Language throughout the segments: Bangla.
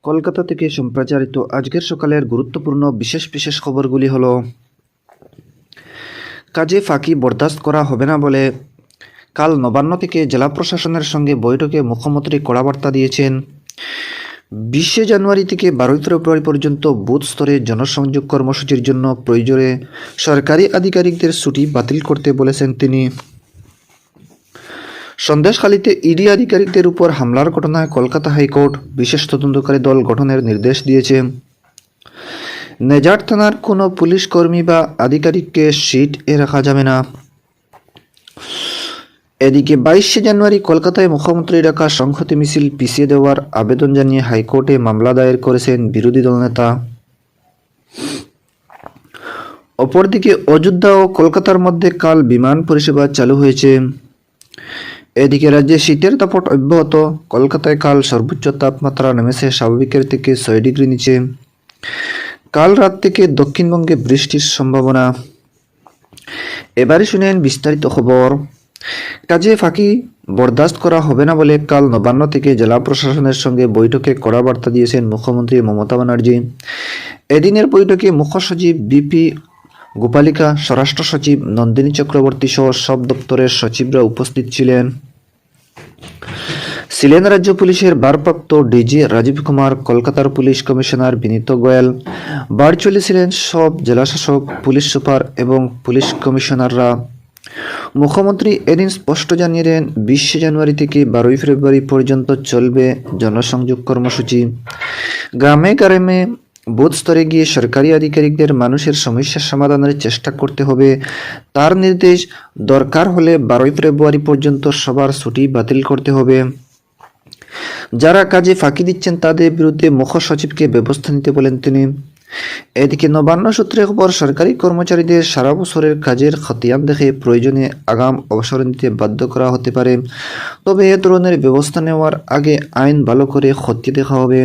কলকাতা থেকে সম্প্রচারিত আজকের সকালের গুরুত্বপূর্ণ বিশেষ বিশেষ খবরগুলি হলো: কাজে ফাঁকি বরদাস্ত করা হবে না বলে কাল নবান্ন থেকে জেলা প্রশাসনের সঙ্গে বৈঠকে মুখ্যমন্ত্রী কড়া বার্তা দিয়েছেন। 20 জানুয়ারি থেকে 12 ফেব্রুয়ারি পর্যন্ত বুথ স্তরে জনসংযোগ কর্মসূচির জন্য প্রয়োজনে সরকারি আধিকারিকদের ছুটি বাতিল করতে বলেছেন তিনি। সন্দেশখালীতে ইডি আধিকারিকদের উপর হামলার ঘটনায় কলকাতা হাইকোর্ট বিশেষ তদন্তকারী দল গঠনের নির্দেশ দিয়েছে। নেজার থানার কোনো পুলিশ কর্মী বা আধিকারিককে সিট-এ রাখা যাবে না। এদিকে 22 জানুয়ারি কলকাতায় মুখ্যমন্ত্রীর ডাকা সংহতি মিছিল পিছিয়ে দেওয়ার আবেদন জানিয়ে হাইকোর্টে মামলা দায়ের করেছেন বিরোধী দলনেতা। অপরদিকে অযোধ্যা ও কলকাতার মধ্যে কাল বিমান পরিষেবা চালু হয়েছে। এদিকে রাজ্যে শীতের দাপট অব্যাহত। কলকাতায় কাল সর্বোচ্চ তাপমাত্রা নেমেছে স্বাভাবিকের থেকে 6 ডিগ্রি নিচে। কাল রাত থেকে দক্ষিণবঙ্গে বৃষ্টির সম্ভাবনা। এবারে শুনেন বিস্তারিত খবর। কাজে ফাঁকি বরদাস্ত করা হবে না বলে কাল নবান্ন থেকে জেলা প্রশাসনের সঙ্গে বৈঠকে কড়া বার্তা দিয়েছেন মুখ্যমন্ত্রী মমতা ব্যানার্জি। এদিনের বৈঠকে মুখ্য সচিব বিপি গোপালিকা, স্বরাষ্ট্র সচিব নন্দিনী চক্রবর্তী সহ সব দপ্তরের সচিবরা উপস্থিত ছিলেন। রাজ্য পুলিশের ভারপ্রাপ্ত ডিজি রাজীব কুমার, কলকাতার পুলিশ কমিশনার বিনীত গোয়েল, ভার্চুয়ালি ছিলেন সব জেলাশাসক, পুলিশ সুপার এবং পুলিশ কমিশনাররা। মুখ্যমন্ত্রী এদিন স্পষ্ট জানিয়ে দেন, 20 জানুয়ারি থেকে 12 ফেব্রুয়ারি পর্যন্ত চলবে জনসংযোগ কর্মসূচি। গ্রামে গ্রামে বুথ স্তরে গিয়ে সরকারি আধিকারিকদের মানুষের সমস্যার সমাধানের চেষ্টা করতে হবে। তার নির্দেশ, দরকার হলে 12 ফেব্রুয়ারি পর্যন্ত সবার ছুটি বাতিল করতে হবে। যারা কাজে ফাঁকি দিচ্ছেন তাদের বিরুদ্ধে মুখ্য সচিবকে ব্যবস্থা নিতে বলেন তিনি। এদিকে নবান্ন সূত্রে খবর, সরকারি কর্মচারীদের সারা বছরের কাজের খতিয়ান দেখে প্রয়োজনে আগাম অবসর নিতে বাধ্য করা হতে পারে। তবে এ ধরনের ব্যবস্থা নেওয়ার আগে আইন ভালো করে খতিয়ে দেখা হবে।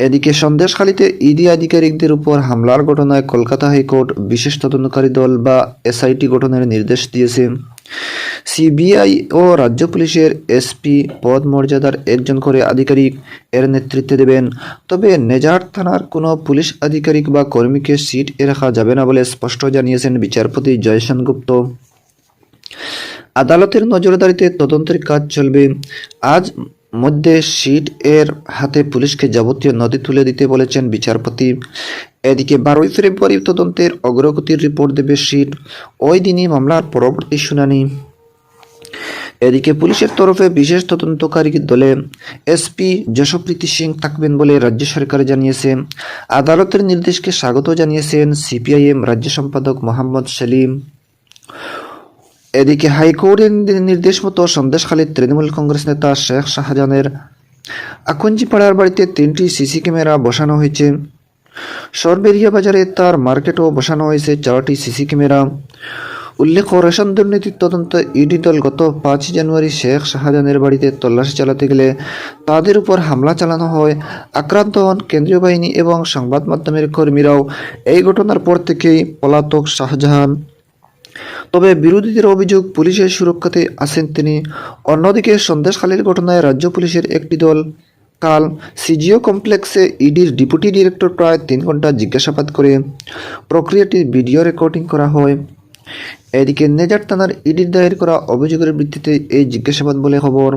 এদিকে সন্দেশখালীতে ইডি আধিকারিকদের উপর হামলার ঘটনায় কলকাতা হাইকোর্ট বিশেষ তদন্তকারী দল বা এসআইটি গঠনের নির্দেশ দিয়েছে। সিবিআই ও রাজ্য পুলিশের এসপি পদ মর্যাদার একজন করে আধিকারিক এর নেতৃত্বে দেবেন। তবে নেজার থানার কোনো পুলিশ আধিকারিক বা কর্মীকে সিট-এ রাখা যাবে না বলে স্পষ্ট জানিয়েছেন বিচারপতি জয় সেনগুপ্ত। আদালতের নজরদারিতে তদন্তের কাজ চলবে। আজ মধ্যে সিট-এর হাতে পুলিশকে যাবতীয় নথি তুলে দিতে বলেছেন বিচারপতি। এদিকে 12 ফেব্রুয়ারি তদন্তের অগ্রগতির রিপোর্ট দেবে সিট। ওই দিনই মামলার পরবর্তী শুনানি। এদিকে পুলিশের তরফে বিশেষ তদন্তকারী দলে এসপি যশপ্রীতি সিং থাকবেন বলে রাজ্য সরকার জানিয়েছে। আদালতের নির্দেশকে স্বাগত জানিয়েছেন সিপিআইএম রাজ্য সম্পাদক মোহাম্মদ সেলিম। এদিকে হাইকোর্টের নির্দেশ মতো সন্দেশখালীর তৃণমূল কংগ্রেস নেতা শেখ শাহজাহানের আকঞ্জিপাড়ার বাড়িতে 3টি সিসি ক্যামেরা বসানো হয়েছে। সরবেরিয়া বাজারে তার মার্কেটও বসানো হয়েছে 4টি সিসি ক্যামেরা। উল্লেখ্য, রেশন দুর্নীতির তদন্ত ইডি দল গত 5 জানুয়ারি শেখ শাহজাহানের বাড়িতে তল্লাশি চালাতে গেলে তাদের উপর হামলা চালানো হয়। আক্রান্ত হন কেন্দ্রীয় বাহিনী এবং সংবাদ মাধ্যমের কর্মীরাও। এই ঘটনার পর থেকেই পলাতক শাহজাহান। তবে বিরোধীদের অভিযোগ, পুলিশের সুরক্ষাতে আছেন তিনি। অন্যদিকে সন্দেশখালীর ঘটনায় রাজ্য পুলিশের একটি দল কাল সিজিও কমপ্লেক্সে ইডির ডেপুটি ডিরেক্টর প্রায় 3 ঘন্টা জিজ্ঞাসাবাদ করে। প্রক্রিয়াটি ভিডিও রেকর্ডিং করা হয়। এদিকে নেজার থানার ইডির দায়ের করা অভিযোগের ভিত্তিতে এই জিজ্ঞাসাবাদ বলে খবর।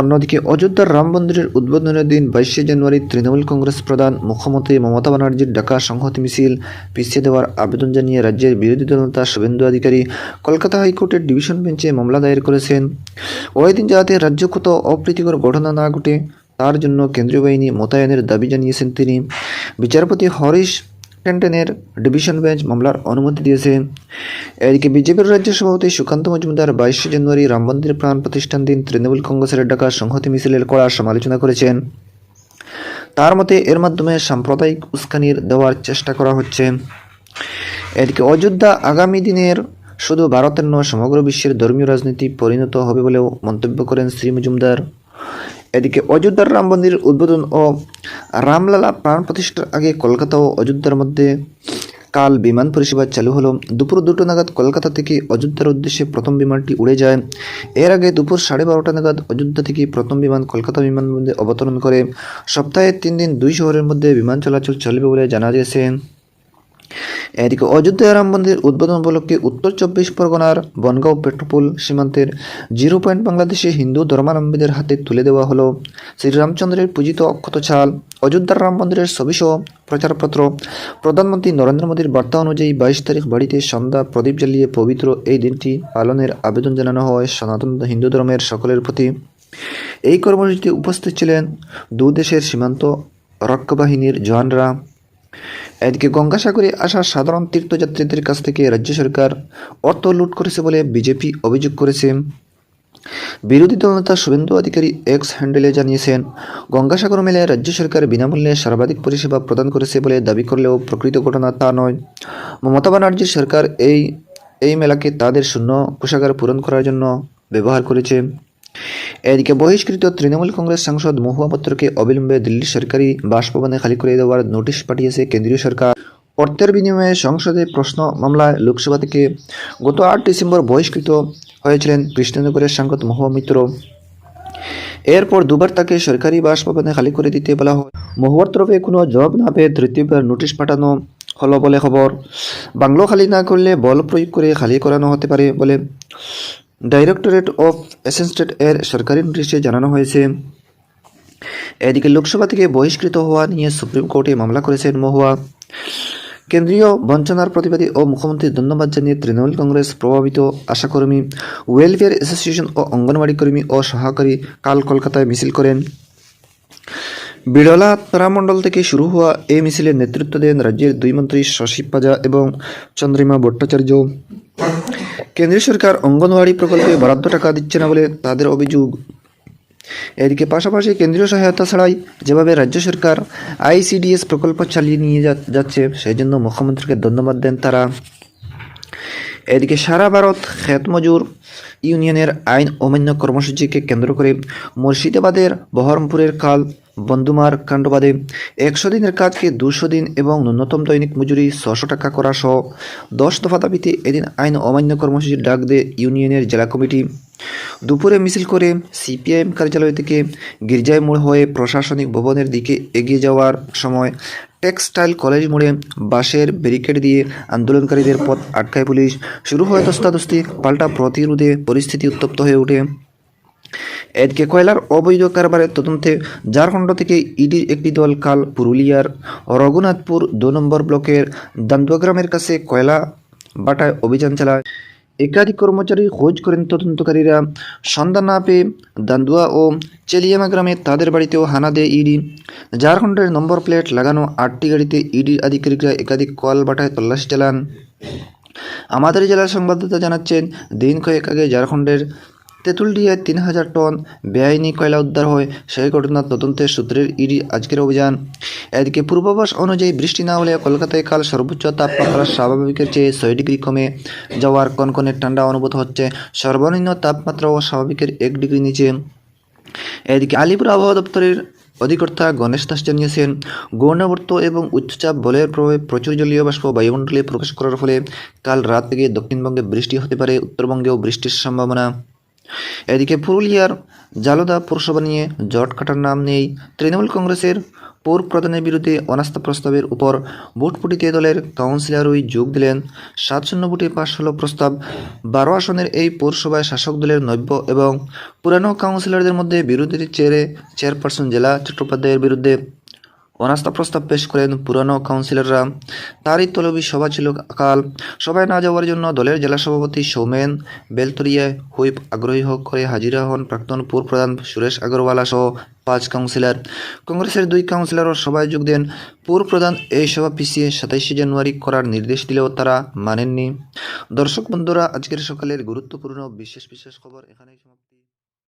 অন্যদিকে অযোধ্যার রাম মন্দিরের উদ্বোধনের দিন 22 জানুয়ারি তৃণমূল কংগ্রেস প্রধান মুখ্যমন্ত্রী মমতা ব্যানার্জির ডাকা সংহতি মিছিল পিছিয়ে দেওয়ার আবেদন জানিয়ে রাজ্যের বিরোধী দলনেতা শুভেন্দু অধিকারী কলকাতা হাইকোর্টের ডিভিশন বেঞ্চে মামলা দায়ের করেছেন। ওই দিন যাতে রাজ্য কত অপ্রীতিকর ঘটনা না ঘটে তার জন্য কেন্দ্রীয় বাহিনী মোতায়েনের দাবি জানিয়েছেন তিনি। বিচারপতি হরিশ ট্যান্টনের ডিভিশন বেঞ্চ মামলার অনুমতি দিয়েছে। এদিকে বিজেপির রাজ্য সভাপতি সুকান্ত মজুমদার 22 জানুয়ারি রাম মন্দির প্রাণ প্রতিষ্ঠান দিন তৃণমূল কংগ্রেসের ডাকা সংহতি মিছিলের কড়া সমালোচনা করেছেন। তার মতে এর মাধ্যমে সাম্প্রদায়িক উস্কানির দেওয়ার চেষ্টা করা হচ্ছে। এদিকে অযোধ্যা আগামী দিনের শুধু ভারতের নয় সমগ্র বিশ্বের ধর্মীয় রাজনীতি পরিণত হবে বলেও মন্তব্য করেন শ্রী মজুমদার। এদিকে অযোধ্যার রাম মন্দিরের উদ্বোধন ও রামলালা প্রাণ প্রতিষ্ঠার আগে কলকাতা ও অযোধ্যার মধ্যে কাল বিমান পরিষেবা চালু হলো। দুপুর 2টা নাগাদ কলকাতা থেকে অযোধ্যার উদ্দেশ্যে প্রথম বিমানটি উড়ে যায়। এর আগে দুপুর 12:30 নাগাদ অযোধ্যা থেকে প্রথম বিমান কলকাতা বিমানবন্দরে অবতরণ করে। সপ্তাহে 3 দিন 2 শহরের মধ্যে বিমান চলাচল চলবে বলে জানা গেছে। এদিকে অযোধ্যা রাম মন্দির উদ্বোধন উপলক্ষে উত্তর 24 পরগনার বনগাঁও পেট্রোপোল সীমান্তের 0 পয়েন্ট বাংলাদেশে হিন্দু ধর্মাবলম্বীদের হাতে তুলে দেওয়া হলো শ্রীরামচন্দ্রের পূজিত অক্ষত ছাল, অযোধ্যার রাম মন্দিরের ছবিসহ প্রচারপত্র। প্রধানমন্ত্রী নরেন্দ্র মোদীর বার্তা অনুযায়ী 22 তারিখ বাড়িতে সন্ধ্যা প্রদীপ জ্বালিয়ে পবিত্র এই দিনটি পালনের আবেদন জানানো হয় সনাতন হিন্দু ধর্মের সকলের প্রতি। এই কর্মসূচিতে উপস্থিত ছিলেন দু দেশের সীমান্ত রক্ষা বাহিনীর জওয়ানরা। এদিকে গঙ্গাসাগরে আসা সাধারণ তীর্থযাত্রীদের কাছ থেকে রাজ্য সরকার অর্থ লুট করেছে বলে বিজেপি অভিযোগ করেছে। বিরোধী দলনেতা শুভেন্দু অধিকারী এক্স হ্যান্ডেলে জানিয়েছেন, গঙ্গাসাগর মেলায় রাজ্য সরকার বিনামূল্যে সর্বাধিক পরিষেবা প্রদান করেছে বলে দাবি করলেও প্রকৃত ঘটনা তা নয়। মমতা ব্যানার্জির সরকার এই মেলাকে তাদের শূন্য কোষাগার পূরণ করার জন্য ব্যবহার করেছে। এদিকে বহিষ্কৃত তৃণমূল কংগ্রেস সাংসদ মহুয়া মৈত্রকে অবিলম্বে দিল্লির সরকারি বাসভবনে খালি করে দেওয়ার নোটিশ পাঠিয়েছে কেন্দ্রীয় সরকার। অর্থের বিনিময়ে সংসদে প্রশ্ন মামলায় লোকসভা থেকে গত 8 ডিসেম্বর বহিষ্কৃত হয়েছিলেন কৃষ্ণনগরের সাংসদ মহুয়া মৈত্র। এরপর দুবার তাকে সরকারি বাসভবনে খালি করে দিতে বলা হয়। মহুয়ার তরফে কোনো জবাব না পেয়ে তৃতীয়বার নোটিশ পাঠানো হলো বলে খবর। বাংলো খালি না করলে বল প্রয়োগ করে খালি করানো হতে পারে বলে ডাইরেক্টরেট অফ অ্যাসেসমেন্ট এর সরকারি নোটিশে জানানো হয়েছে। এদিকে লোকসভা থেকে বহিষ্কৃত হওয়া নিয়ে সুপ্রিম কোর্টে মামলা করেছেন মহুয়া। কেন্দ্রীয় বঞ্চনার প্রতিবাদী ও মুখ্যমন্ত্রী ধন্যবাদ জানিয়ে তৃণমূল কংগ্রেস প্রভাবিত আশাকর্মী ওয়েলফেয়ার অ্যাসোসিয়েশন ও অঙ্গনওয়াড়ি কর্মী ও সহকারী কাল কলকাতায় মিছিল করেন। বিড়লা তারামণ্ডল থেকে শুরু হওয়া এই মিছিলের নেতৃত্ব দেন রাজ্যের 2 মন্ত্রী শশী পাজা এবং চন্দ্রিমা ভট্টাচার্য। কেন্দ্রীয় সরকার অঙ্গনওয়াড়ি প্রকল্পে বরাদ্দ টাকা দিচ্ছে না বলে তাদের অভিযোগ। এদিকে পাশাপাশি কেন্দ্রীয় সহায়তা ছাড়াই যেভাবে রাজ্য সরকার আইসিডিএস প্রকল্প চালিয়ে নিয়ে যাচ্ছে সেই জন্য মুখ্যমন্ত্রীকে ধন্যবাদ দেন তারা। এদিকে সারা ভারত ক্ষেত মজুর ইউনিয়নের আইন অমান্য কর্মসূচিকে কেন্দ্র করে মুর্শিদাবাদের বহরমপুরের কাল বন্দুমার কাণ্ডবাদে 100 দিনের কাজকে 200 দিন এবং ন্যূনতম দৈনিক মজুরি 600 টাকা করা সহ 10 দফা দাবিতে এদিন আইন অমান্য কর্মসূচির ডাক দেয় ইউনিয়নের জেলা কমিটি। দুপুরে মিছিল করে সিপিআইএম কার্যালয় থেকে গির্জায় মোড় হয়ে প্রশাসনিক ভবনের দিকে এগিয়ে যাওয়ার সময় টেক্সটাইল কলেজ মোড়ে বাঁশের ব্যারিকেড দিয়ে আন্দোলনকারীদের পথ আটকায় পুলিশ। শুরু হয় ধস্তাধস্তি, পাল্টা প্রতিরোধে পরিস্থিতি উত্তপ্ত হয়ে ওঠে। এদিকে কয়লার অবৈধ কারবারের তদন্তে ঝাড়খণ্ড থেকে ইডির একটি দল কাল পুরুলিয়ার রঘুনাথপুর 2 নম্বর ব্লকের দান্দুয়া গ্রামের কাছে কয়লা বাটায় অভিযান চালায়। একাধিক কর্মচারী খোঁজ করেন তদন্তকারীরা। সন্ধান না পেয়ে দান্দুয়া ও চেলিয়ামা গ্রামে তাদের বাড়িতেও হানা দেয় ইডি। ঝাড়খণ্ডের নম্বর প্লেট লাগানো 8টি গাড়িতে ইডির আধিকারিকরা একাধিক কল বাটায় তল্লাশি চালান। আমাদের জেলার সংবাদদাতা জানাচ্ছেন, দিন কয়েক আগে ঝাড়খণ্ডের তেঁতুলডিয়ায় 3000 টন বেআইনি কয়লা উদ্ধার হয়। সেই ঘটনার তদন্তের সূত্রের ইডি আজকের অভিযান। এদিকে পূর্বাভাস অনুযায়ী বৃষ্টি না হলে কলকাতায় কাল সর্বোচ্চ তাপমাত্রা স্বাভাবিকের চেয়ে 6 ডিগ্রি কমে যাওয়ার কনকনে ঠান্ডা অনুভূত হচ্ছে। সর্বনিম্ন তাপমাত্রাও স্বাভাবিকের 1 ডিগ্রি নিচে। এদিকে আলিপুর আবহাওয়া দপ্তরের অধিকর্তা গণেশ দাস জানিয়েছেন, ঘূর্ণাবর্ত এবং উচ্চচাপ বলয়ের প্রভাবে প্রচুর জলীয় বাষ্প বায়ুমণ্ডলে প্রবেশ করার ফলে কাল রাত থেকে দক্ষিণবঙ্গে বৃষ্টি হতে পারে, উত্তরবঙ্গেও বৃষ্টির সম্ভাবনা। এদিকে পুরুলিয়ার জালদা পৌরসভা নিয়ে জট কাটার নাম নেই। তৃণমূল কংগ্রেসের পৌর প্রধানের বিরুদ্ধে অনাস্থা প্রস্তাবের উপর ভোটপুটিতে দলের কাউন্সিলরই যোগ দিলেন। 7-0 ভোটে পাশ হল প্রস্তাব। 12 আসনের এই পৌরসভায় শাসক দলের নব্য এবং পুরানো কাউন্সিলরদের মধ্যে বিরোধীর চেয়ারপারসন জেলা চট্টোপাধ্যায়ের বিরুদ্ধে অনাস্থা প্রস্তাব পেশ করেন পুরানো কাউন্সিলররা। তারই তলবি সভা ছিল কাল। সভায় না যাওয়ার জন্য দলের জেলা সভাপতি সৌমেন বেলতরিয়া হুইপ আগ্রহী করে হাজিরা হন প্রাক্তন পৌর প্রধান সুরেশ আগরওয়ালা সহ 5 কাউন্সিলর। কংগ্রেসের 2 কাউন্সিলরও সভায় যোগ দেন। পৌর প্রধান এই সভা পিছিয়ে 27 জানুয়ারি করার নির্দেশ দিলেও তারা মানেননি। দর্শক বন্ধুরা, আজকের সকালের গুরুত্বপূর্ণ বিশেষ খবর এখানেই সমাপ্তি।